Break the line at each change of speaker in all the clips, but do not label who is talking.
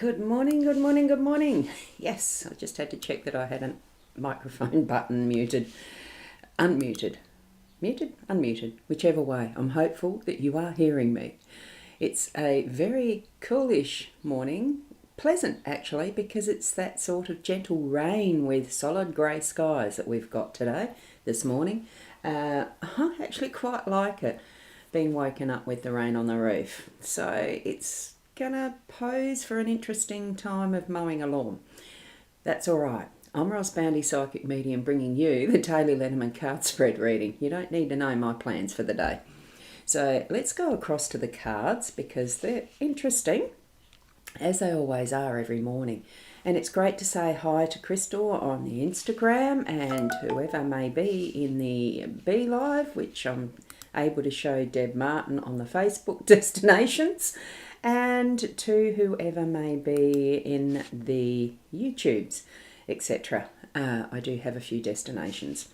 Good morning, good morning, good morning. Yes, I just had to check that I had a microphone button unmuted, whichever way. I'm hopeful that you are hearing me. It's a very coolish morning, pleasant actually, because it's that sort of gentle rain with solid grey skies that we've got this morning. I actually quite like it, being woken up with the rain on the roof. So it's gonna pose for an interesting time of mowing a lawn. That's all right. I'm Ross Boundy, Psychic Medium, bringing you the daily Lenormand card spread reading. You don't need to know my plans for the day. So let's go across to the cards because they're interesting, as they always are every morning. And it's great to say hi to Crystal on the Instagram and whoever may be in the Be Live, which I'm able to show Deb Martin on the Facebook destinations, and to whoever may be in the YouTubes, etc. I do have a few destinations.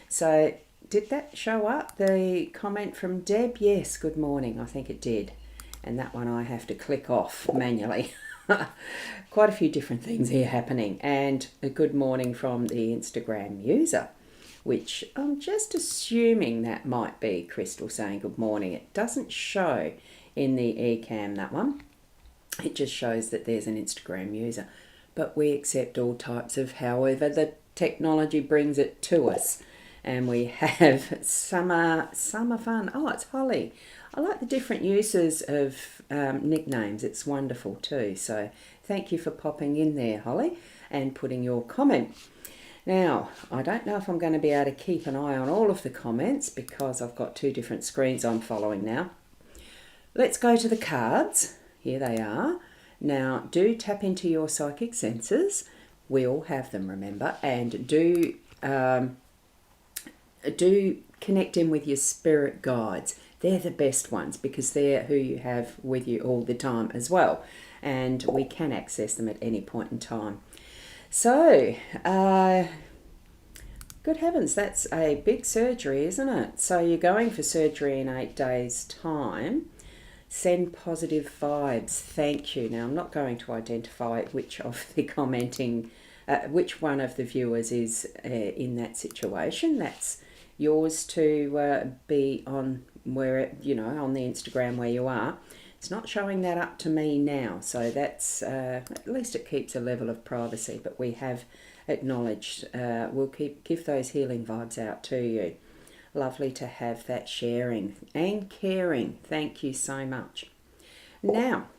So did that show up, the comment from Deb? Yes, good morning, I think it did. And that one I have to click off manually. Quite a few different things here happening. And a good morning from the Instagram user, which I'm just assuming that might be Crystal saying good morning. It doesn't show in the eCam, that one. It just shows that there's an Instagram user. But we accept all types of however the technology brings it to us. And we have summer fun. Oh, it's Holly. I like the different uses of nicknames. It's wonderful too. So thank you for popping in there, Holly, and putting your comment. Now, I don't know if I'm going to be able to keep an eye on all of the comments because I've got two different screens I'm following now. Let's go to the cards. Here they are. Now, do tap into your psychic senses. We all have them, remember, and do connect in with your spirit guides. They're the best ones because they're who you have with you all the time as well, and we can access them at any point in time. So, good heavens, that's a big surgery, isn't it? So you're going for surgery in 8 days' time. Send positive vibes. Thank you. Now, I'm not going to identify which of the which one of the viewers is in that situation. That's yours to be on where, on the Instagram where you are. It's not showing that up to me now, so that's at least it keeps a level of privacy. But we have acknowledged. We'll give those healing vibes out to you. Lovely to have that sharing and caring. Thank you so much. Now,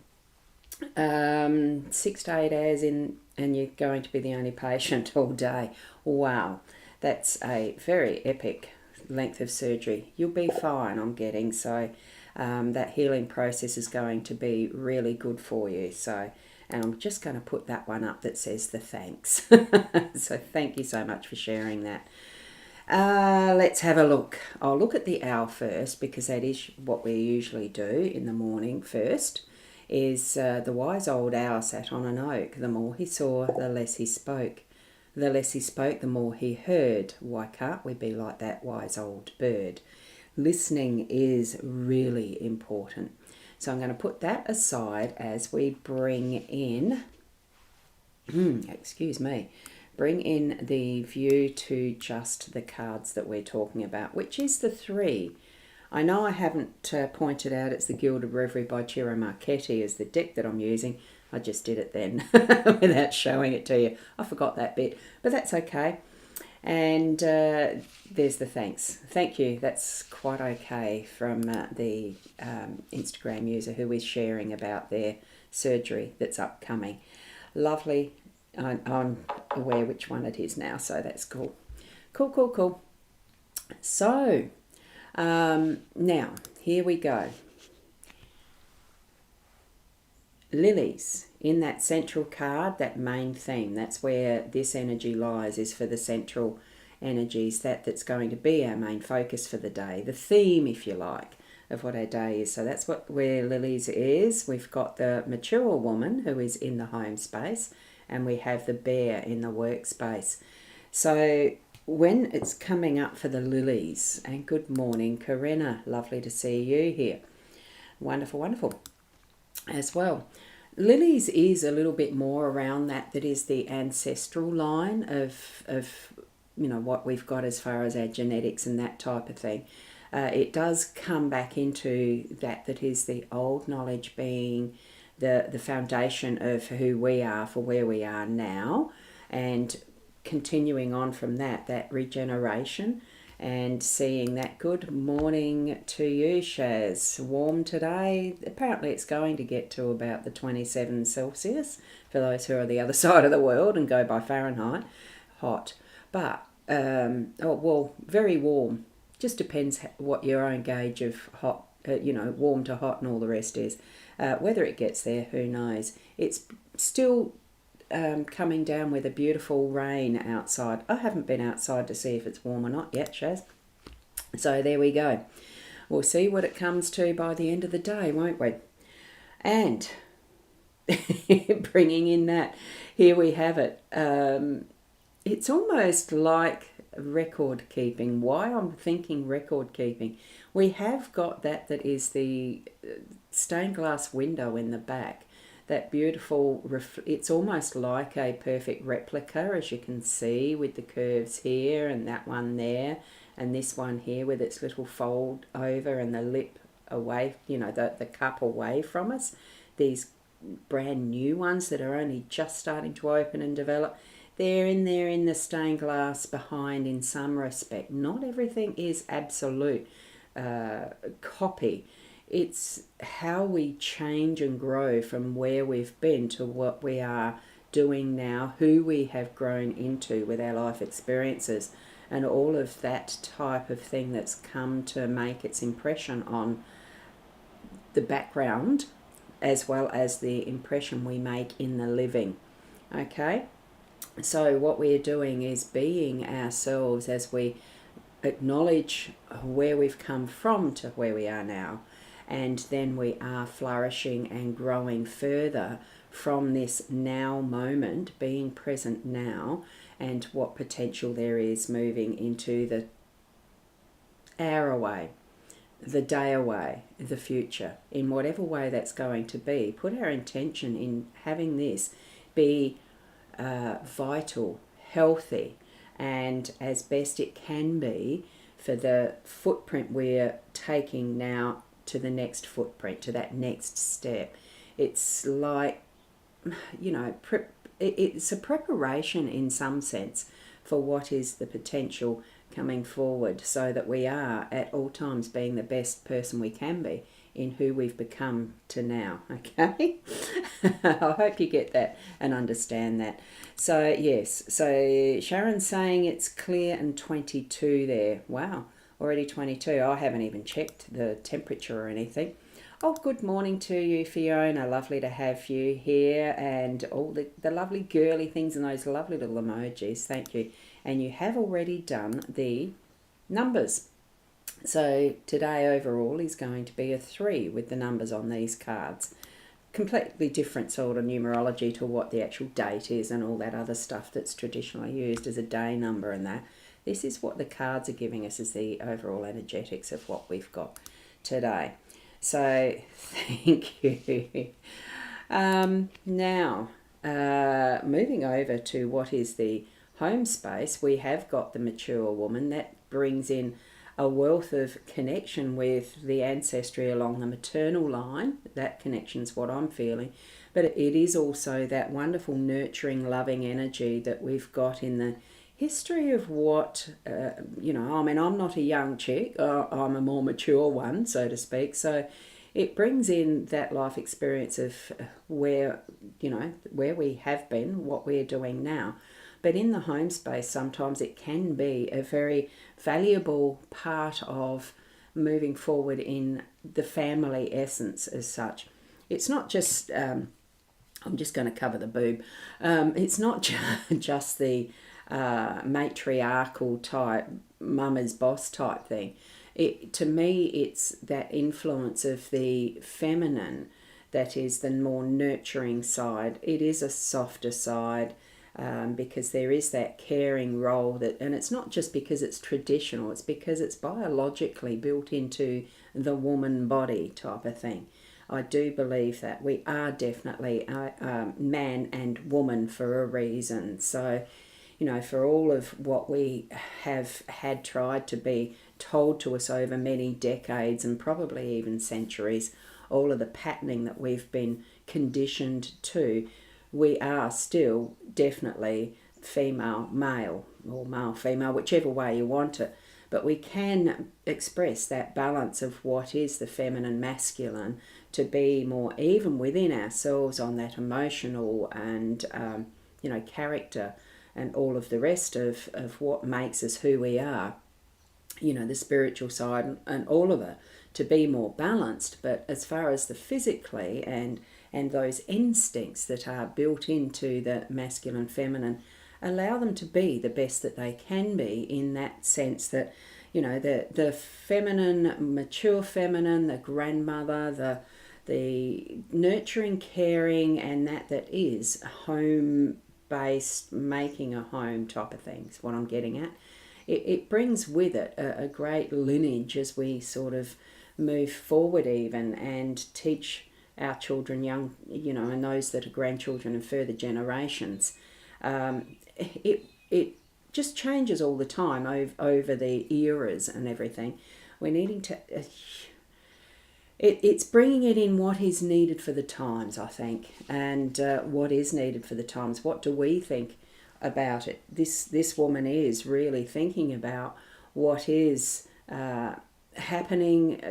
6 to 8 hours in, and you're going to be the only patient all day. Wow, that's a very epic length of surgery. You'll be fine, I'm getting. So that healing process is going to be really good for you. So, and I'm just going to put that one up that says the thanks. So thank you so much for sharing that. Let's have a look. I'll look at the owl first because that is what we usually do in the morning first. Is the wise old owl sat on an oak. The more he saw, the less he spoke. The less he spoke, the more he heard. Why can't we be like that wise old bird? Listening is really important. So I'm going to put that aside as we bring in, bring in the view to just the cards that we're talking about, which is the 3. I know I haven't pointed out it's the Gilded Reverie by Ciro Marchetti as the deck that I'm using. I just did it then without showing it to you. I forgot that bit, but that's okay. And there's the thanks. Thank you. That's quite okay from the Instagram user who is sharing about their surgery that's upcoming. Lovely. I'm aware which one it is now, so that's cool. Cool. So, now, here we go. Lilies, in that central card, that main theme, that's where this energy lies, is for the central energies. That's going to be our main focus for the day, the theme, if you like, of what our day is. So that's where Lilies is. We've got the mature woman who is in the home space, and we have the bear in the workspace. So when it's coming up for the lilies, and good morning, Corinna, lovely to see you here. Wonderful as well. Lily's is a little bit more around that is the ancestral line of what we've got as far as our genetics and that type of thing. It does come back into that is the old knowledge being the foundation of who we are for where we are now, and continuing on from that regeneration and seeing that. Good morning to you, Shaz. Warm today. Apparently it's going to get to about the 27 Celsius for those who are the other side of the world and go by Fahrenheit. Hot. But, very warm. Just depends what your own gauge of hot, warm to hot and all the rest is. Whether it gets there, who knows. It's still coming down with a beautiful rain outside. I haven't been outside to see if it's warm or not yet, Shaz. So there we go. We'll see what it comes to by the end of the day, won't we? And bringing in that, here we have it. It's almost like record keeping. Why I'm thinking record keeping. We have got that is the stained glass window in the back. That beautiful, it's almost like a perfect replica, as you can see, with the curves here and that one there and this one here with its little fold over and the lip away, the cup away from us. These brand new ones that are only just starting to open and develop, they're in there in the stained glass behind in some respect. Not everything is absolute copy. It's how we change and grow from where we've been to what we are doing now, who we have grown into with our life experiences, and all of that type of thing that's come to make its impression on the background as well as the impression we make in the living. Okay? So what we're doing is being ourselves as we acknowledge where we've come from to where we are now. And then we are flourishing and growing further from this now moment, being present now, and what potential there is moving into the hour away, the day away, the future, in whatever way that's going to be. Put our intention in having this be vital, healthy, and as best it can be for the footprint we're taking now to the next footprint, to that next step. It's like, it's a preparation in some sense for what is the potential coming forward, so that we are at all times being the best person we can be in who we've become to now. Okay? I hope you get that and understand that. So yes, so Sharon's saying it's clear and 22 there. Wow, already 22. I haven't even checked the temperature or anything. Oh, good morning to you, Fiona. Lovely to have you here, and all the lovely girly things and those lovely little emojis. Thank you. And you have already done the numbers. So today overall is going to be a 3 with the numbers on these cards. Completely different sort of numerology to what the actual date is and all that other stuff that's traditionally used as a day number and that. This is what the cards are giving us as the overall energetics of what we've got today. So thank you. Now, moving over to what is the home space, we have got the mature woman. That brings in a wealth of connection with the ancestry along the maternal line. That connection's what I'm feeling. But it is also that wonderful nurturing, loving energy that we've got in the history of what, I'm not a young chick. I'm a more mature one, so to speak. So it brings in that life experience of where we have been, what we're doing now. But in the home space, sometimes it can be a very valuable part of moving forward in the family essence as such. It's not just, I'm just going to cover the boob, it's not just the matriarchal type, mama's boss type thing. To me, it's that influence of the feminine that is the more nurturing side. It is a softer side. Because there is that caring role and it's not just because it's traditional, it's because it's biologically built into the woman body type of thing. I do believe that we are definitely man and woman for a reason. So, for all of what we have had tried to be told to us over many decades and probably even centuries, all of the patterning that we've been conditioned to, we are still definitely female, male, or male, female, whichever way you want it. But we can express that balance of what is the feminine, masculine, to be more even within ourselves on that emotional and, character and all of the rest of what makes us who we are, the spiritual side and all of it, to be more balanced. But as far as the physically and those instincts that are built into the masculine, feminine, allow them to be the best that they can be, in that sense that, the feminine, mature feminine, the grandmother, the nurturing, caring, and that is home based, making a home type of things, what I'm getting at. It brings with it a great lineage as we sort of move forward even, and teach our children, young, and those that are grandchildren and further generations. It just changes all the time over the eras and everything. We're needing to... It's bringing it in what is needed for the times, I think, and what is needed for the times. What do we think about it? This woman is really thinking about what is happening.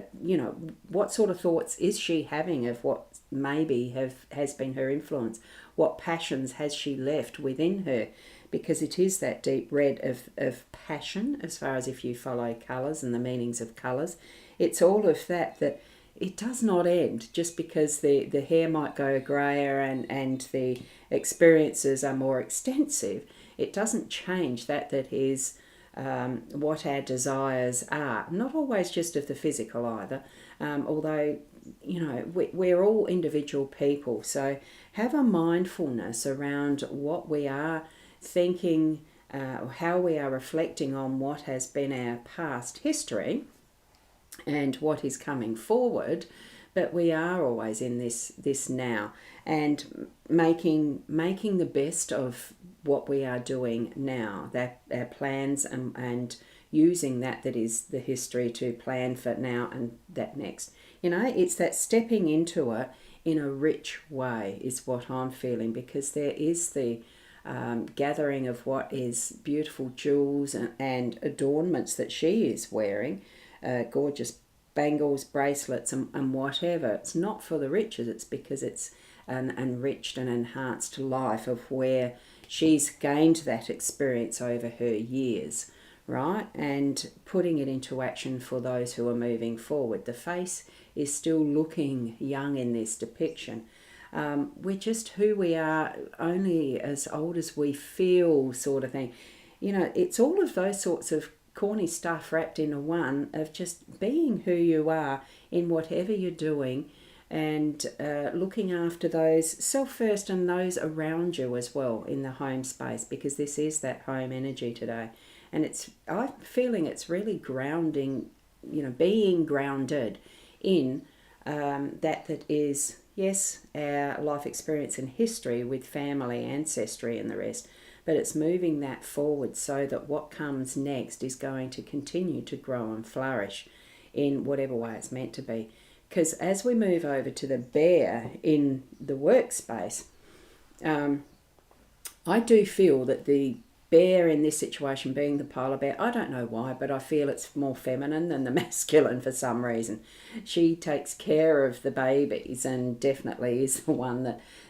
What sort of thoughts is she having of what maybe has been her influence? What passions has she left within her? Because it is that deep red of passion, as far as if you follow colours and the meanings of colours. It's all of that it does not end just because the hair might go greyer and the experiences are more extensive. It doesn't change that is what our desires are. Not always just of the physical either, although, we're all individual people. So have a mindfulness around what we are thinking, how we are reflecting on what has been our past history and what is coming forward. But we are always in this now, and making the best of what we are doing now, that our plans, and using that is the history to plan for now and that next. It's that stepping into it in a rich way is what I'm feeling, because there is the gathering of what is beautiful jewels and adornments that she is wearing, gorgeous bangles, bracelets, and whatever. It's not for the riches, it's because it's an enriched and enhanced life of where she's gained that experience over her years, right? And putting it into action for those who are moving forward. The face is still looking young in this depiction. We're just who we are, only as old as we feel, sort of thing. It's all of those sorts of corny stuff wrapped into one, of just being who you are in whatever you're doing, and looking after those self first and those around you as well in the home space, because this is that home energy today. And I'm feeling it's really grounding, being grounded in that is, yes, our life experience and history with family, ancestry and the rest, but it's moving that forward so that what comes next is going to continue to grow and flourish in whatever way it's meant to be. Because as we move over to the bear in the workspace, I do feel that the bear in this situation, being the polar bear, I don't know why, but I feel it's more feminine than the masculine for some reason. She takes care of the babies and definitely is the one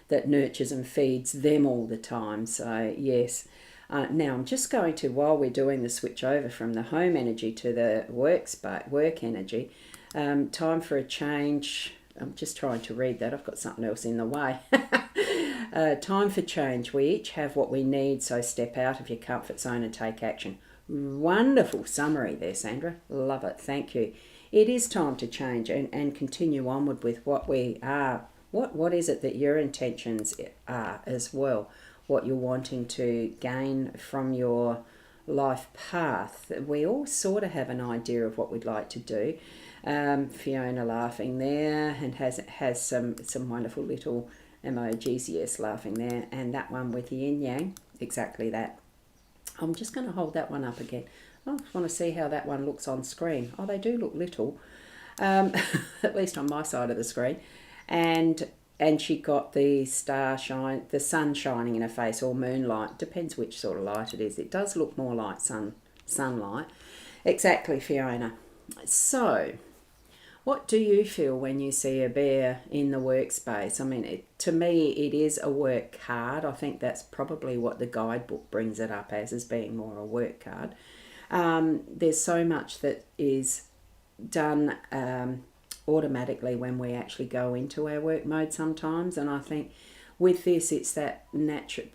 that nurtures and feeds them all the time. So yes. Now I'm just going to, while we're doing the switch over from the home energy to the work energy, time for a change. I'm just trying to read that. I've got something else in the way. Time for change. We each have what we need, so step out of your comfort zone and take action. Wonderful summary there, Sandra. Love it. Thank you. It is time to change and continue onward with what we are. What is it that your intentions are as well? What you're wanting to gain from your life path. We all sort of have an idea of what we'd like to do. Fiona laughing there, and has some wonderful little emojis, yes, laughing there. And that one with the yin yang, exactly that. I'm just going to hold that one up again. I just want to see how that one looks on screen. Oh, they do look little, at least on my side of the screen. And she got the the sun shining in her face, or moonlight, depends which sort of light it is. It does look more like sunlight. Exactly, Fiona. So, what do you feel when you see a bear in the workspace? I mean, to me, it is a work card. I think that's probably what the guidebook brings it up as being more a work card. There's so much that is done automatically when we actually go into our work mode sometimes, and I think with this, it's that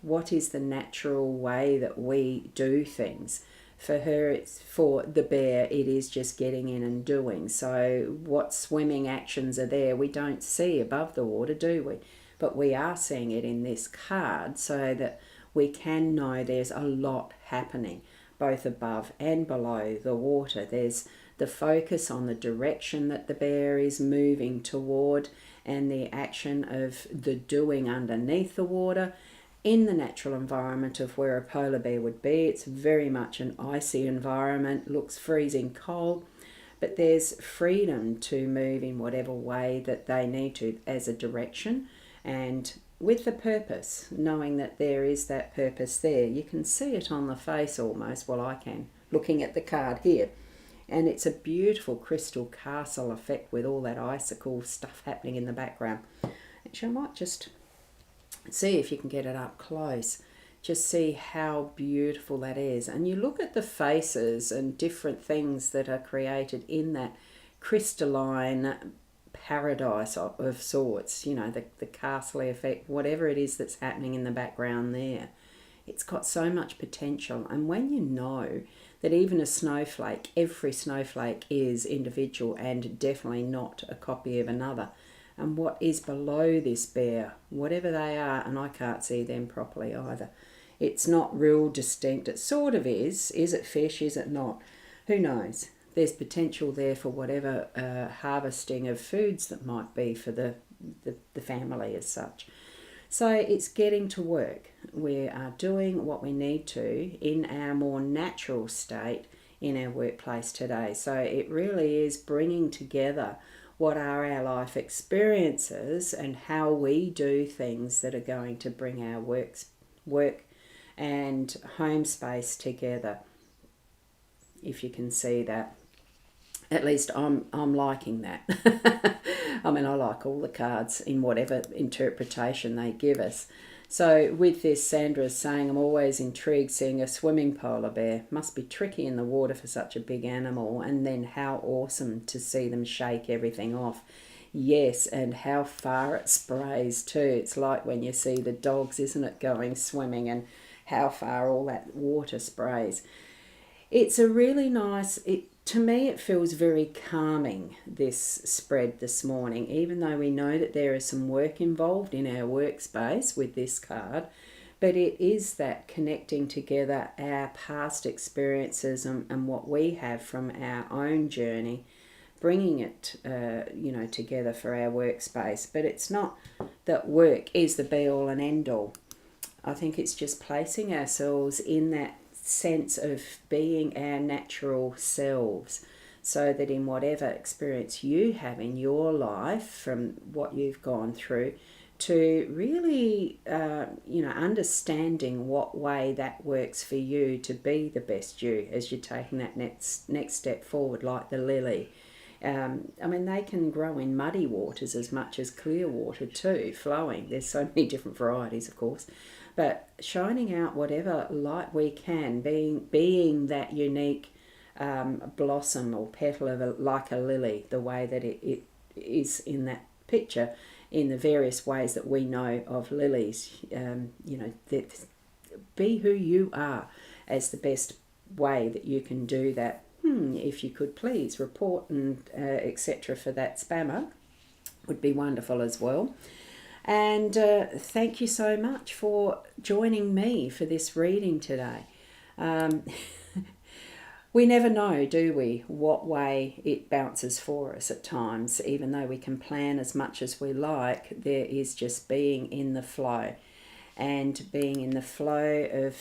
what is the natural way that we do things. For her, for the bear, it is just getting in and doing. So what swimming actions are there, we don't see above the water, do we? But we are seeing it in this card, so that we can know there's a lot happening both above and below the water. There's the focus on the direction that the bear is moving toward, and the action of the doing underneath the water. In the natural environment of where a polar bear would be, it's very much an icy environment, looks freezing cold, but there's freedom to move in whatever way that they need to as a direction, and with the purpose, knowing that there is that purpose there. You can see it on the face almost, well I can, looking at the card here. And it's a beautiful crystal castle effect with all that icicle stuff happening in the background. Actually, I might just see if you can get it up close. Just see how beautiful that is. And you look at the faces and different things that are created in that crystalline paradise of sorts, you know, the castle effect, whatever it is that's happening in the background there. It's got so much potential. And when you know that even a snowflake, every snowflake is individual and definitely not a copy of another, and what is below this bear, whatever they are, and I can't see them properly either, it's not real distinct. It sort of is. Is it fish? Is it not? Who knows? There's potential there for whatever harvesting of foods that might be for the family as such. So it's getting to work. We are doing what we need to in our more natural state in our workplace today. So it really is bringing together what are our life experiences and how we do things that are going to bring our work and home space together. If you can see that. At least I'm liking that. I mean, I like all the cards in whatever interpretation they give us. So with this, Sandra's saying, I'm always intrigued seeing a swimming polar bear. Must be tricky in the water for such a big animal. And then how awesome to see them shake everything off. Yes, and how far it sprays too. It's like when you see the dogs, isn't it, going swimming, and how far all that water sprays. It's a really nice... To me, it feels very calming, this spread this morning, even though we know that there is some work involved in our workspace with this card, but it is that connecting together our past experiences and what we have from our own journey, bringing it, together for our workspace. But it's not that work is the be-all and end-all. I think it's just placing ourselves in that sense of being our natural selves, so that in whatever experience you have in your life from what you've gone through, to really understanding what way that works for you to be the best you as you're taking that next step forward, like the lily. They can grow in muddy waters as much as clear water too, flowing. There's so many different varieties, of course. But shining out whatever light we can, being that unique blossom or petal of like a lily, the way that it is in that picture, in the various ways that we know of lilies. That be who you are as the best way that you can do that. If you could please report and etc. for that spammer, would be wonderful as well. And thank you so much for joining me for this reading today. We never know, do we, what way it bounces for us at times. Even though we can plan as much as we like, there is just being in the flow. And being in the flow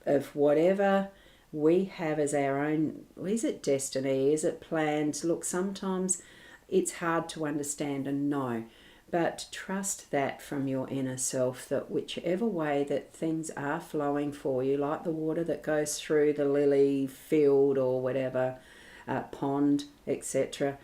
of whatever we have as our own, is it destiny, is it planned? Look, sometimes it's hard to understand and know, but trust that from your inner self, that whichever way that things are flowing for you, like the water that goes through the lily field or whatever, pond, etc.,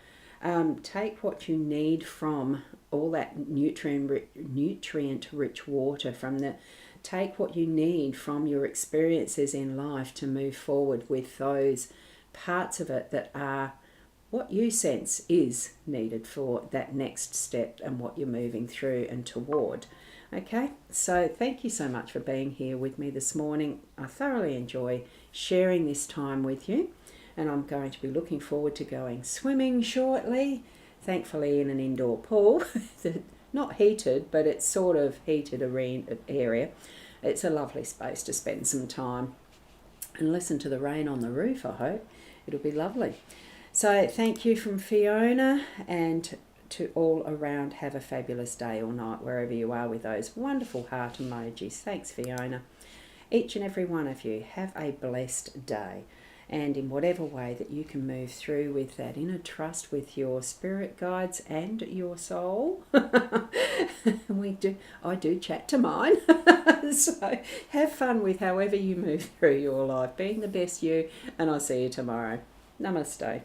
take what you need from all that nutrient-rich water from the. Take what you need from your experiences in life to move forward with those parts of it that are what you sense is needed for that next step and what you're moving through and toward. Okay, so thank you so much for being here with me this morning. I thoroughly enjoy sharing this time with you, and I'm going to be looking forward to going swimming shortly, thankfully in an indoor pool. Not heated, but it's sort of heated area. It's a lovely space to spend some time and listen to the rain on the roof, I hope. It'll be lovely. So thank you from Fiona, and to all around, have a fabulous day or night wherever you are with those wonderful heart emojis. Thanks, Fiona. Each and every one of you, have a blessed day. And in whatever way that you can move through with that inner trust with your spirit guides and your soul. I do chat to mine. So have fun with however you move through your life, being the best you, and I'll see you tomorrow. Namaste.